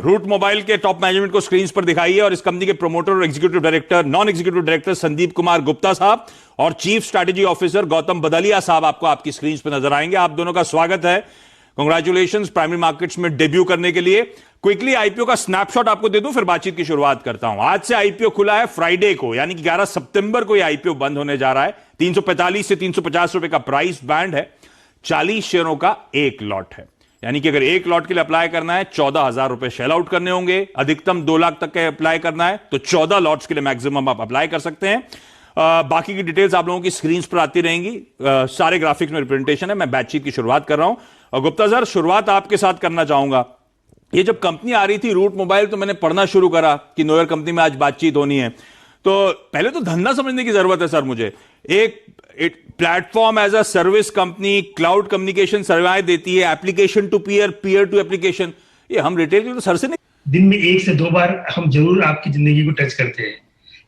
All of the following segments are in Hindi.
रूट मोबाइल के टॉप मैनेजमेंट को स्क्रीन पर दिखाइए और इस कंपनी के प्रोमोटर और executive director, non executive director Sandeep Kumar Gupta साहब और चीफ स्ट्रैटेजी ऑफिसर गौतम बदलिया साहब आपको आपकी स्क्रीन पर नजर आएंगे। आप दोनों का स्वागत है। कांग्रेचुलेशंस प्राइमरी मार्केट्स में डेब्यू करने के लिए। क्विकली आईपीओ का स्नैपशॉट आपको दे दूं, फिर बातचीत की शुरुआत करता हूं। आज से आईपीओ खुला है फ्राइडे को, यानी कि 11 सितंबर को यह आईपीओ बंद होने जा रहा है। 345 से 350 रुपए का प्राइस बैंड है। 40 शेयरों का एक लॉट है, यानी कि अगर एक लॉट के लिए अप्लाई करना है 14,000 रुपए शेल आउट करने होंगे। अधिकतम 2 लाख तक के अप्लाई करना है तो 14 लॉट्स के लिए मैक्सिमम आप अप्लाई कर सकते हैं। बाकी की डिटेल्स आप लोगों की स्क्रीन पर आती रहेंगी। सारे ग्राफिक्स में रिप्रेजेंटेशन है। मैं बातचीत की शुरुआत कर रहा हूं और गुप्ता सर, शुरुआत आपके साथ करना चाहूंगा। ये जब कंपनी आ रही थी रूट मोबाइल, तो मैंने पढ़ना शुरू करा कि नोयर कंपनी में आज बातचीत होनी है। तो पहले तो धंधा समझने की जरूरत है सर मुझे। एक platform as a service company cloud communication सेवाएं देती है, application to peer, peer to application. ये हम रिटेल के तो सर से नहीं, दिन में 1 से 2 बार हम जरूर आपकी जिंदगी को टच करते हैं।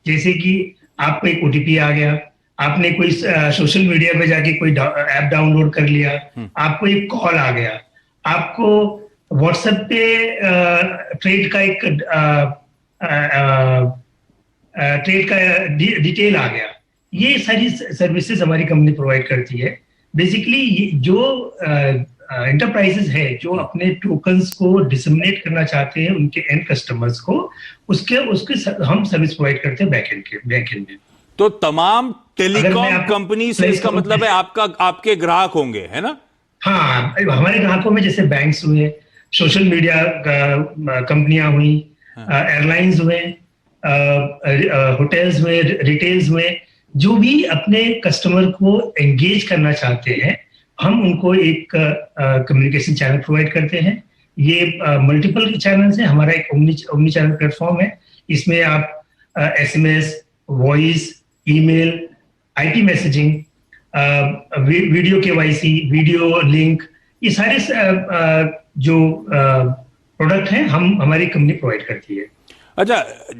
जैसे कि आपको एक ओटीपी आ गया, आपने कोई सोशल मीडिया पे जाके कोई ऐप डाउनलोड कर लिया, आपको एक कॉल आ गया, आपको व्हाट्सएप पे ट्रेड का एक ट्रेड का डिटेल आ गया। ये सारी सर्विसेज हमारी कंपनी प्रोवाइड करती है। बेसिकली जो एंटरप्राइजेस है जो अपने टोकन्स को डिसमिनेट करना चाहते हैं उनके एंड कस्टमर्स को, उसके हम सर्विस प्रोवाइड करते हैं बैकएंड में। तो तमाम टेलीकॉम कंपनी से इसका मतलब है आपके ग्राहक होंगे, है ना? हाँ, हमारे ग्राहकों में जैसे बैंक्स हुए, सोशल मीडिया कंपनियां हुई, एयरलाइंस हुए, होटल्स हुए, रिटेल्स हुए, जो भी अपने कस्टमर को एंगेज करना चाहते हैं, हम उनको एक कम्युनिकेशन चैनल प्रोवाइड करते हैं। ये मल्टीपल चैनल्स हैं। हमारा एक ओमनी चैनल प्लेटफॉर्म है। इसमें आप SMS, voice, email, IP messaging, video KYC, video link, ये सारे जो प्रोडक्ट हैं हमारी कंपनी प्रोवाइड करती है। अच्छा,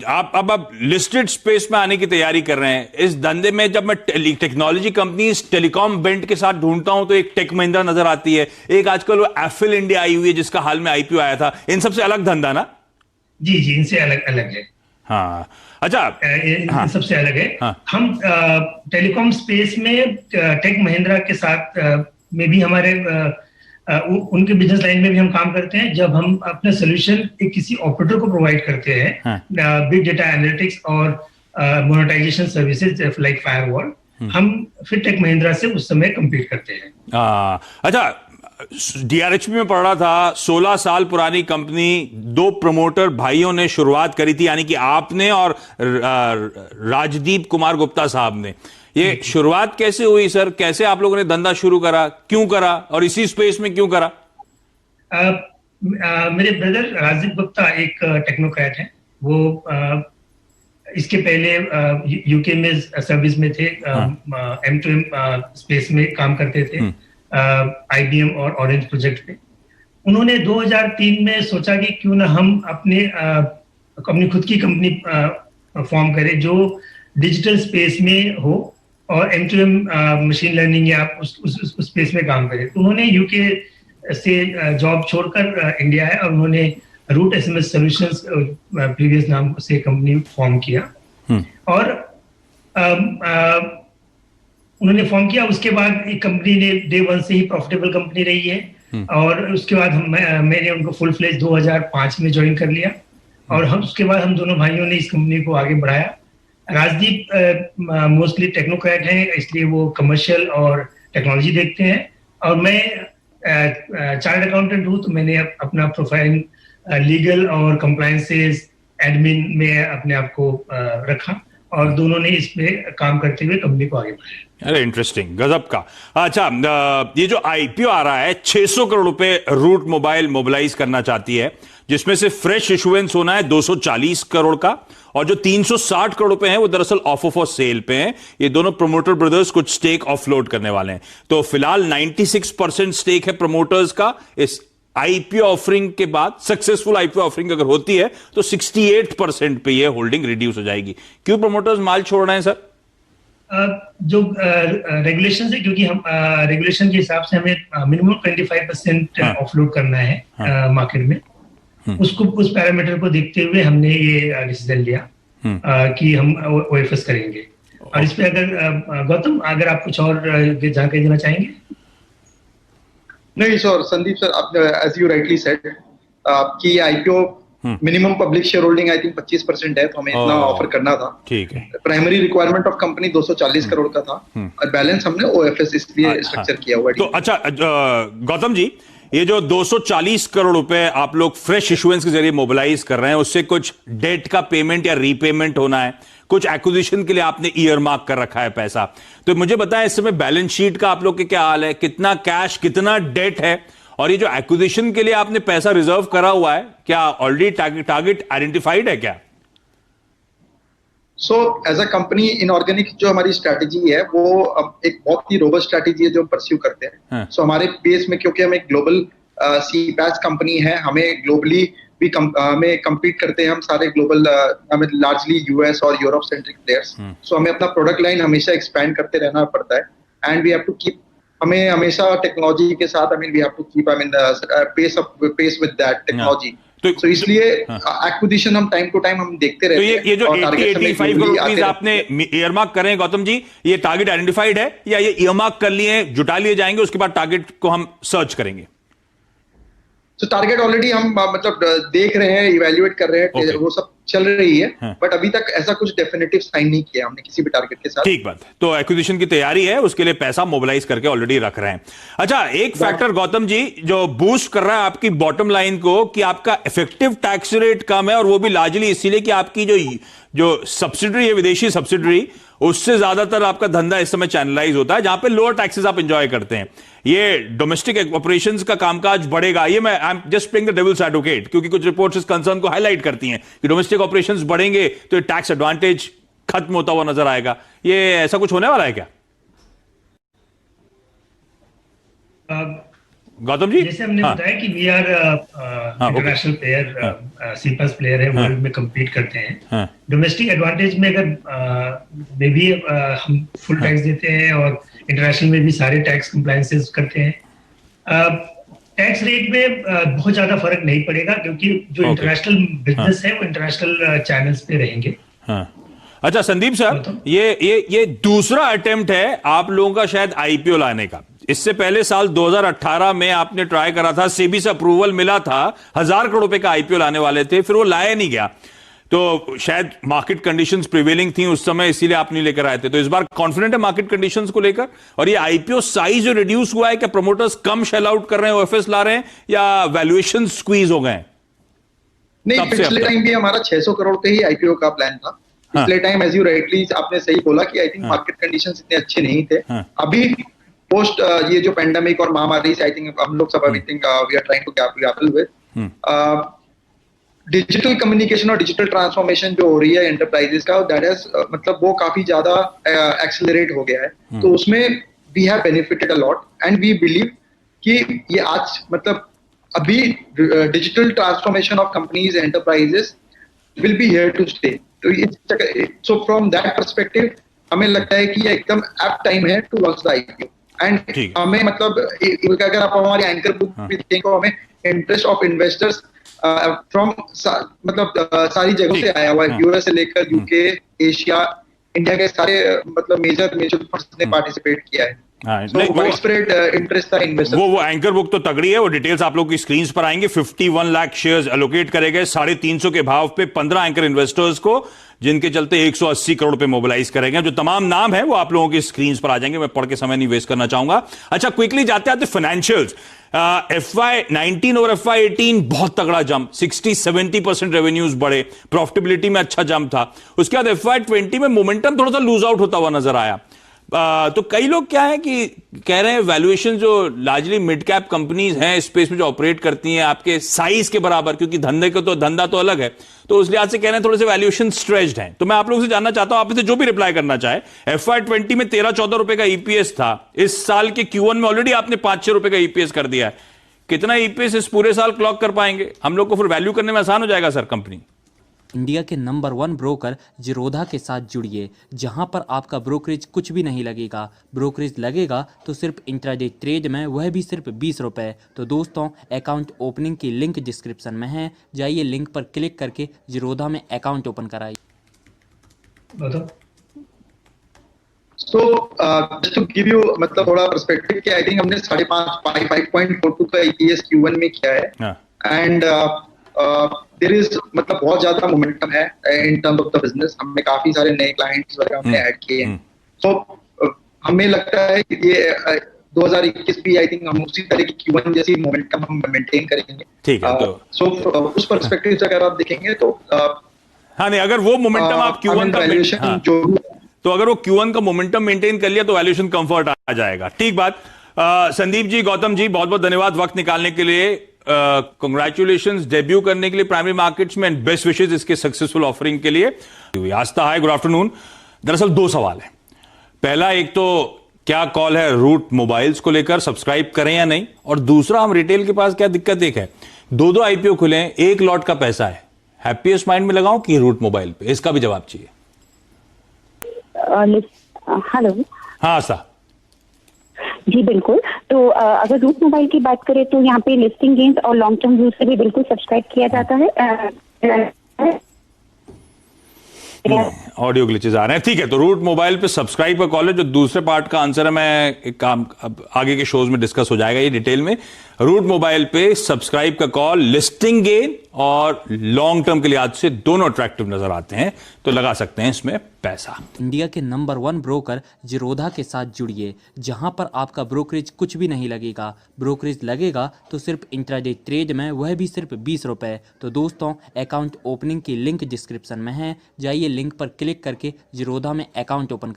आप लिस्टेड स्पेस में आने की तैयारी कर रहे हैं। इस धंधे में जब मैं टेक्नोलॉजी कंपनी टेलीकॉम बेंट के साथ ढूंढता हूं तो एक टेक महिंद्रा नजर आती है, एक आजकल वो एफिल इंडिया आई हुई है जिसका हाल में आईपीओ आया था। इन सबसे अलग धंधा ना? जी, इनसे अलग है। हाँ, अच्छा, हाँ, सबसे अलग है। हाँ, हम टेलीकॉम स्पेस में टेक महिंद्रा के साथ में भी हमारे उनके बिजनेस लाइन में भी हम काम करते हैं। जब हम अपना सोल्यूशन किसी ऑपरेटर को प्रोवाइड करते हैं, बिग डेटा एनालिटिक्स और मोनेटाइजेशन सर्विसेज लाइक फायरवॉल, हम फिर टेक महिंद्रा से उस समय कम्पीट करते हैं। अच्छा, डीआरएचपी में पढ़ रहा था, 16 साल पुरानी कंपनी, 2 प्रमोटर भाइयों ने शुरुआत करी थी, यानी कि आपने और राजदीप कुमार गुप्ता साहब ने। ये शुरुआत कैसे हुई सर? कैसे आप लोगों ने धंधा शुरू करा, क्यों करा और इसी स्पेस में क्यों करा? मेरे ब्रदर राजदीप गुप्ता एक टेक्नोक्रेट हैं। वो इसके पहले यूके में सर्विस में थे, M2M स्पेस में काम करते थे, IBM और ऑरेंज प्रोजेक्ट पे। उन्होंने 2003 में सोचा कि क्यों ना हम अपनी खुद की कंपनी फॉर्म करें जो डिजिटल स्पेस में हो और M2M मशीन लर्निंग या उस स्पेस में काम करें। तो उन्होंने यूके से जॉब छोड़कर इंडिया है और उन्होंने रूट एसएमएस सॉल्यूशंस प्रीवियस नाम से कंपनी फॉर्म किया। और उन्होंने फॉर्म किया। उसके बाद एक कंपनी ने डे 1 से ही प्रॉफिटेबल कंपनी रही है। और उसके बाद मैंने उनको फुल फ्लेज 2005 में ज्वाइन कर लिया और उसके बाद हम दोनों भाइयों ने इस कंपनी को आगे बढ़ाया। राजदीप मोस्टली टेक्नोक्रेट हैं, इसलिए वो कमर्शियल और टेक्नोलॉजी देखते हैं, और मैं चार्टर्ड अकाउंटेंट हूँ, तो मैंने अपना प्रोफाइल लीगल और कंप्लायंसेस एडमिन में अपने आप को रखा और दोनों ने इसमें काम करते हुए कंपनी को आगे बढ़ाया। अरे इंटरेस्टिंग, गजब का। अच्छा, ये जो आईपीओ आ रहा है, 600 करोड़ रुपए रूट मोबाइल मोबिलाइज करना चाहती है, जिसमें से फ्रेश इशुएंस होना है 240 करोड़ का, और जो 360 करोड़ रुपए हैं वो दरअसल ऑफर फॉर सेल पे हैं। ये दोनों प्रमोटर ब्रदर्स कुछ स्टेक ऑफलोड करने वाले हैं। तो फिलहाल 96% स्टेक है प्रमोटर्स का। इस आईपीओ ऑफरिंग के बाद, सक्सेसफुल आईपीओ ऑफरिंग अगर होती है तो 68% पे ये होल्डिंग रिड्यूस हो जाएगी। क्यों प्रमोटर्स माल छोड़ रहे हैं सर? जो रेगुलेशन है, क्योंकि हम रेगुलेशन के हिसाब से हमें मिनिमम 25% ऑफलोड करना है मार्केट में। उसको उस पैरामीटर को देखते हुए हमने ये डिसीजन लिया कि हम ओएफएस करेंगे। और इस पे अगर गौतम अगर आप कुछ और जानकारी देना चाहेंगे। नहीं सर, संदीप सर, आप एज यू राइटली सेड आपकी IPO minimum public share holding I think 25% है, तो हमें इतना ऑफर करना था। ठीक है। Primary requirement of company 240 crore का था और बैलेंस हमने ओएफएस इसलिए स्ट्रक्चर किया हुआ है। तो अच्छा गौतम जी, ये जो 240 करोड़ रुपए आप लोग फ्रेश इशुएंस के जरिए मोबिलाइज कर रहे हैं, उससे कुछ डेट का पेमेंट या रीपेमेंट होना है, कुछ एक्विजिशन के लिए आपने ईयर मार्क कर रखा है पैसा, तो मुझे बताएं इस समय बैलेंस शीट का आप लोग के क्या हाल है, कितना कैश, कितना डेट है, और ये जो एक्विजिशन के लिए आपने पैसा रिजर्व करा हुआ है, क्या ऑलरेडी टारगेट आइडेंटिफाइड है क्या? So as a company inorganic जो हमारी स्ट्रैटेजी है वो एक बहुत ही रोबस्ट स्ट्रैटेजी है जो हम परस्यू करते हैं। सो हमारे बेस में, क्योंकि हम एक ग्लोबल सीपैस कंपनी है, हमें ग्लोबली भी हमें कम्पीट करते हैं हम सारे ग्लोबल, हमें लार्जली यूएस और यूरोप सेंट्रिक प्लेयर्स। सो हमें अपना प्रोडक्ट लाइन हमेशा एक्सपैंड करते रहना पड़ता है and we have to keep, हमें हमेशा टेक्नोलॉजी के साथ, I mean we have to keep, I mean pace with that technology. तो इसलिए एक्विजिशन हम टाइम टू टाइम हम देखते रहते हैं। तो ये जो 80-85 करोड़ रुपीस आपने ईयरमार्क करें गौतम जी, ये टारगेट आइडेंटिफाइड है या ये ईयरमार्क कर लिए, जुटा लिए जाएंगे, उसके बाद टारगेट को हम सर्च करेंगे? तो टारगेट ऑलरेडी हम मतलब देख रहे हैं, इवैल्यूएट कर रहे हैं, वो सब चल रही है, बट अभी तक ऐसा कुछ डेफिनेटिव साइन नहीं किया हमने किसी भी टारगेट के साथ। ठीक बात। तो एक्विजिशन की तैयारी है, उसके लिए पैसा मोबिलाइज करके ऑलरेडी रख रहे हैं। अच्छा, एक फैक्टर गौतम जी जो बूस्ट कर रहा है आपकी बॉटम लाइन को, कि आपका इफेक्टिव टैक्स रेट कम है, और वो भी लार्जली इसीलिए कि आपकी जो सब्सिडरी है, विदेशी सब्सिडरी, उससे ज्यादातर आपका धंधा इस समय चैनलाइज होता है, जहां पे लोअर टैक्सेस आप एंजॉय करते हैं। ये डोमेस्टिक ऑपरेशंस का कामकाज बढ़ेगा, ये मैं I am just playing the devil's advocate, क्योंकि कुछ रिपोर्ट्स इस कंसर्न को हाईलाइट करती हैं कि डोमेस्टिक ऑपरेशंस बढ़ेंगे तो टैक्स एडवांटेज खत्म होता हुआ नजर आएगा। ये ऐसा कुछ होने वाला है क्या गौतम जी? जैसे हमने बताया कि वी आर इंटरनेशनल प्लेयर, सीपैस प्लेयर है, वर्ल्ड में compete करते हैं। डोमेस्टिक एडवांटेज में अगर में भी हम फुल टैक्स देते हैं और इंटरनेशनल में भी सारे टैक्स कंप्लायंसेस करते हैं। टैक्स रेट में बहुत ज्यादा फर्क नहीं पड़ेगा, क्योंकि जो इंटरनेशनल बिजनेस है वो इंटरनेशनल चैनल्स पे रहेंगे। अच्छा संदीप सर, ये दूसरा अटेम्प्ट है आप लोगों का शायद आईपीओ लाने का। इससे पहले साल 2018 में आपने ट्राई करा था, सेबी से अप्रूवल मिला था, 1000 करोड़ रुपए का आईपीओ लाने वाले थे, फिर वो लाया नहीं गया, तो शायद मार्केट कंडीशंस प्रिवेलिंग थी उस समय, इसीलिए आप नहीं लेकर आए थे। तो इस बार कॉन्फिडेंट है मार्केट कंडीशंस को लेकर? और ये आईपीओ साइज जो रिड्यूस हुआ है, क्या प्रमोटर्स कम शेल आउट कर रहे हैं, ओएफएस ला रहे हैं, या वैल्यूएशन स्क्वीज हो गए? नहीं, पिछले टाइम भी हमारा 600 करोड़ का ही आईपीओ का प्लान था। पिछले टाइम एज यू राइटली आपने सही बोला कि आई थिंक मार्केट कंडीशंस इतने अच्छे नहीं थे। अभी पोस्ट ये जो पेंडेमिक और महामारी से आई थिंक हम लोग सब I think we are trying to grapple with digital communication और डिजिटल ट्रांसफॉर्मेशन जो हो रही है एंटरप्राइजेस का, दैट इज मतलब वो काफी ज्यादा एक्सेलरेट हो गया है। तो उसमें we have benefited a lot and we believe कि ये आज मतलब अभी digital transformation of companies enterprises will be here to stay. तो सो फ्रॉम दैट पर्सपेक्टिव हमें लगता है कि ये एकदम एप्ट टाइम है to launch the IPO. And हमें मतलब अगर आप हमारी एंकर बुक भी देखें तो हमें इंटरेस्ट ऑफ इन्वेस्टर्स फ्रॉम मतलब सारी जगहों से आया हुआ है, यूएस से लेकर यूके, एशिया, इंडिया के सारे मतलब मेजर फंड्स ने पार्टिसिपेट किया है। वो एंकर बुक तो तगड़ी है, वो डिटेल्स आप लोग की स्क्रीन पर आएंगे। 51 लाख शेयर्स एलोकेट करे गए 350 के भाव पे 15 एंकर इन्वेस्टर्स को, जिनके चलते 180 करोड़ पे मोबिलाइज करेंगे। जो तमाम नाम है वो आप लोगों की स्क्रीन पर आ जाएंगे, मैं पढ़ के समय नहीं वेस्ट करना चाहूंगा। अच्छा, क्विकली जाते आते फाइनेंशियल्स, FY19 और FY18 बहुत तगड़ा जंप, 60-70% रेवेन्यूज बढ़े, प्रॉफिटेबिलिटी में अच्छा जंप था। उसके बाद FY20 में मोमेंटम थोड़ा सा लूज आउट होता हुआ नजर आया। तो कई लोग क्या है कि कह रहे हैं वैल्यूएशन जो लार्जली मिड कैप कंपनीज हैं स्पेस में जो ऑपरेट करती हैं आपके साइज के बराबर, क्योंकि धंधा तो अलग है, तो उस लिहाज से कह रहे हैं थोड़े से वैल्यूएशन स्ट्रेच्ड हैं। तो मैं आप लोगों से जानना चाहता हूं, आप इसे जो भी रिप्लाई करना चाहे। FY20 में 13-14 रुपए का ईपीएस था, इस साल के Q1 में ऑलरेडी आपने 5-6 रुपए का ईपीएस कर दिया है। कितना ईपीएस इस पूरे साल क्लॉक कर पाएंगे? हम लोग को फिर वैल्यू करने में आसान हो जाएगा सर कंपनी? इंडिया के नंबर 1 ब्रोकर जीरोधा के साथ जुड़िए, जहां पर आपका ब्रोकरेज कुछ भी नहीं लगेगा। ब्रोकरेज लगेगा तो सिर्फ इंट्राडे ट्रेड में, वह भी सिर्फ 20 रुपए। तो दोस्तों, अकाउंट ओपनिंग की लिंक डिस्क्रिप्शन में है, जाइए लिंक पर क्लिक करके जीरोधा में अकाउंट ओपन कराइए। So just to give you मतलब थोड़ा पर्सपेक्टिव कि आई थिंक हमने 5.42 का EPS Q1 में किया है एंड देयर इज मतलब बहुत ज्यादा मोमेंटम है in terms of the business. हमने काफी सारे नए क्लाइंट्स वगैरह हमने ऐड किए हैं। तो हमें लगता है कि ये 2021 भी आई थिंक हम उसी तरह की Q1 जैसी मोमेंटम हम मेंटेन करेंगे। ठीक है। तो सो उस पर्सपेक्टिव से अगर आप देखेंगे तो हाँ नहीं, अगर वो मोमेंटम आप Q1 का तो अगर वो Q1 का मोमेंटम मेंटेन कर लिया तो वैल्यूएशन कंफर्ट आ जाएगा। ठीक बात। संदीप जी, गौतम जी, बहुत बहुत धन्यवाद वक्त निकालने के लिए। कंग्रेचुलेशंस डेब्यू करने के लिए प्राइमरी मार्केट्स में एंड बेस्ट विशेस इसके सक्सेसफुल ऑफरिंग के लिए। आस्था, हाय, गुड आफ्टरनून। दरअसल 2 सवाल है। पहला, एक तो क्या कॉल है रूट मोबाइल्स को लेकर, सब्सक्राइब करें या नहीं, और दूसरा, हम रिटेल के पास क्या दिक्कत एक है, 2 IPO खुले हैं, 1 लॉट का पैसा है, हैप्पीएस्ट माइंड में लगाऊं कि रूट मोबाइल पे, इसका भी जवाब चाहिए। हेलो। हाँ आस्था जी बिल्कुल। तो अगर रूट मोबाइल की बात करें तो यहाँ पे लिस्टिंग गेन्स और लॉन्ग टर्म व्यू से भी बिल्कुल सब्सक्राइब किया जाता है। ऑडियो ग्लिचेस आ रहे हैं। ठीक है, तो रूट मोबाइल पे सब्सक्राइब का कॉल है। जो दूसरे पार्ट का आंसर है, मैं एक काम अब आगे के शोज में डिस्कस हो जाएगा ये डिटेल में। रूट मोबाइल पे सब्सक्राइब का कॉल, लिस्टिंग गेन और लॉन्ग टर्म के लिहाज से दोनों अट्रैक्टिव नजर आते हैं, तो लगा सकते हैं इसमें पैसा। इंडिया के नंबर 1 ब्रोकर जीरोधा के साथ जुड़िए, जहां पर आपका ब्रोकरेज कुछ भी नहीं लगेगा। ब्रोकरेज लगेगा तो सिर्फ इंट्राडे ट्रेड में, वह भी सिर्फ 20 रुपए। तो दोस्तों, अकाउंट ओपनिंग की लिंक डिस्क्रिप्शन में है, जाइए लिंक पर क्लिक करके जीरोधा में अकाउंट ओपन